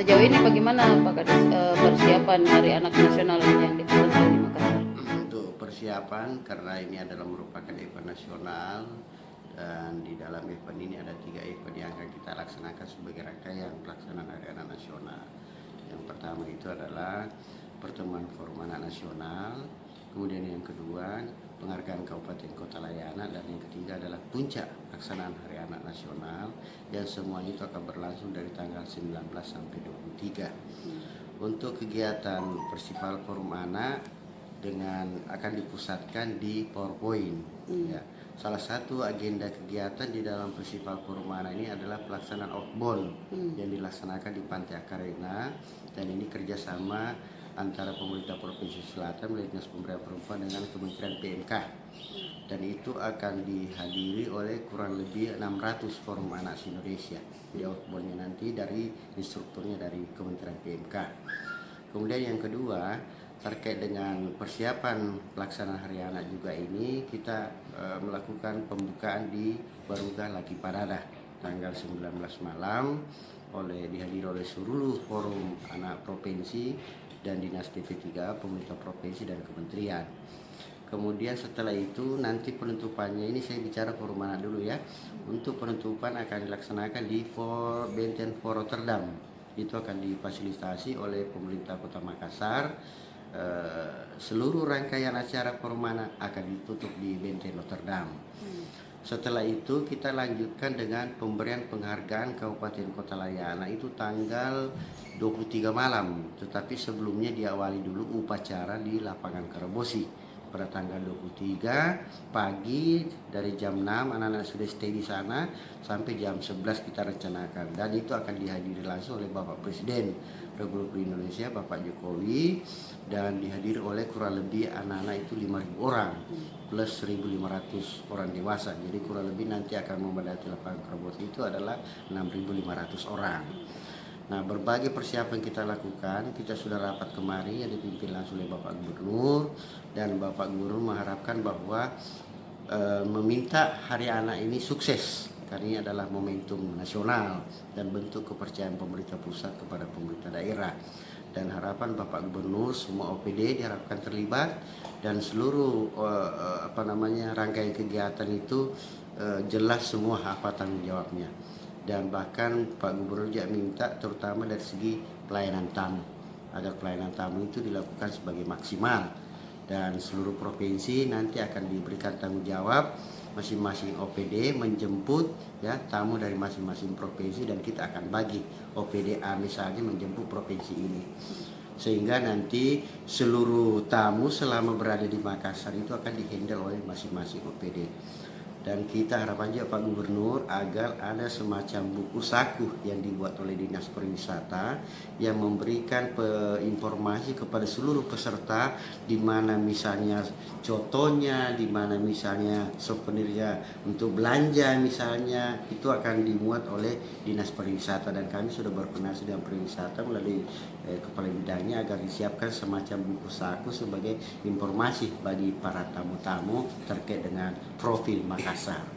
sejauh ini bagaimana Pak Kades persiapan Hari Anak Nasional yang dilaksanakan di Makassar? Untuk persiapan, karena ini adalah merupakan event nasional dan di dalam event ini ada 3 event yang akan kita laksanakan sebagai rangkaian pelaksanaan Hari Anak Nasional. Yang pertama itu adalah pertemuan Forum Anak Nasional, kemudian yang kedua penghargaan Kabupaten Kota Layak Anak, dan yang ketiga adalah puncak pelaksanaan Hari Anak Nasional yang semua itu akan berlangsung dari tanggal 19 sampai 23. Untuk kegiatan Festival Forum Anak akan dipusatkan di PowerPoint. Ya. Salah satu agenda kegiatan di dalam Festival Forum Anak ini adalah pelaksanaan outbound yang dilaksanakan di Pantai Akarena, dan ini kerjasama antara pemerintah Provinsi Selatan melalui Dinas Pemberdayaan Perempuan dengan Kementerian PMK, dan itu akan dihadiri oleh kurang lebih 600 forum anak se-Indonesia. Jadi outboundnya nanti dari instrukturnya dari Kementerian PMK. Kemudian yang kedua, terkait dengan persiapan pelaksanaan Hari Anak juga ini, kita melakukan pembukaan di Baruga Laki Parada tanggal 19 malam dihadiri oleh seluruh forum anak provinsi dan dinas TV3, pemerintah provinsi dan kementerian. Kemudian setelah itu nanti penutupannya ini saya bicara forum anak dulu ya. Untuk penutupan akan dilaksanakan di Benteng For Rotterdam. Itu akan difasilitasi oleh pemerintah Kota Makassar. Seluruh rangkaian acara forum anak akan ditutup di Benteng Rotterdam. Setelah itu kita lanjutkan dengan pemberian penghargaan Kabupaten Kota Layak Anak itu tanggal 23 malam. Tetapi sebelumnya diawali dulu upacara di lapangan Karebosi pada tanggal 23 pagi dari jam 6 anak-anak sudah stay di sana sampai jam 11 kita rencanakan, dan itu akan dihadiri langsung oleh Bapak Presiden Republik Indonesia Bapak Jokowi, dan dihadiri oleh kurang lebih anak-anak itu 5.000 orang plus 1.500 orang dewasa. Jadi kurang lebih nanti akan memadati lapangan Karebosi itu adalah 6.500 orang. Nah, berbagai persiapan kita lakukan. Kita sudah rapat kemarin yang dipimpin langsung oleh Bapak Gubernur, dan Bapak Gubernur mengharapkan bahwa meminta Hari Anak ini sukses, karena ini adalah momentum nasional dan bentuk kepercayaan pemerintah pusat kepada pemerintah daerah. Dan harapan Bapak Gubernur semua OPD diharapkan terlibat, dan seluruh rangkaian kegiatan itu jelas semua apa tanggung jawabnya. Dan bahkan Pak Gubernur juga minta terutama dari segi pelayanan tamu, agar pelayanan tamu itu dilakukan sebagai maksimal, dan seluruh provinsi nanti akan diberikan tanggung jawab masing-masing OPD menjemput ya tamu dari masing-masing provinsi, dan kita akan bagi OPD A misalnya menjemput provinsi ini, sehingga nanti seluruh tamu selama berada di Makassar itu akan dihandle oleh masing-masing OPD. Dan kita harapan juga Pak Gubernur agar ada semacam buku saku yang dibuat oleh Dinas Pariwisata yang memberikan informasi kepada seluruh peserta, di mana misalnya contohnya, di mana misalnya souvenirnya untuk belanja misalnya, itu akan dimuat oleh Dinas Pariwisata, dan kami sudah berkoordinasi dengan pariwisata melalui kepala bidangnya agar disiapkan semacam buku saku sebagai informasi bagi para tamu-tamu terkait dengan profil Makassar.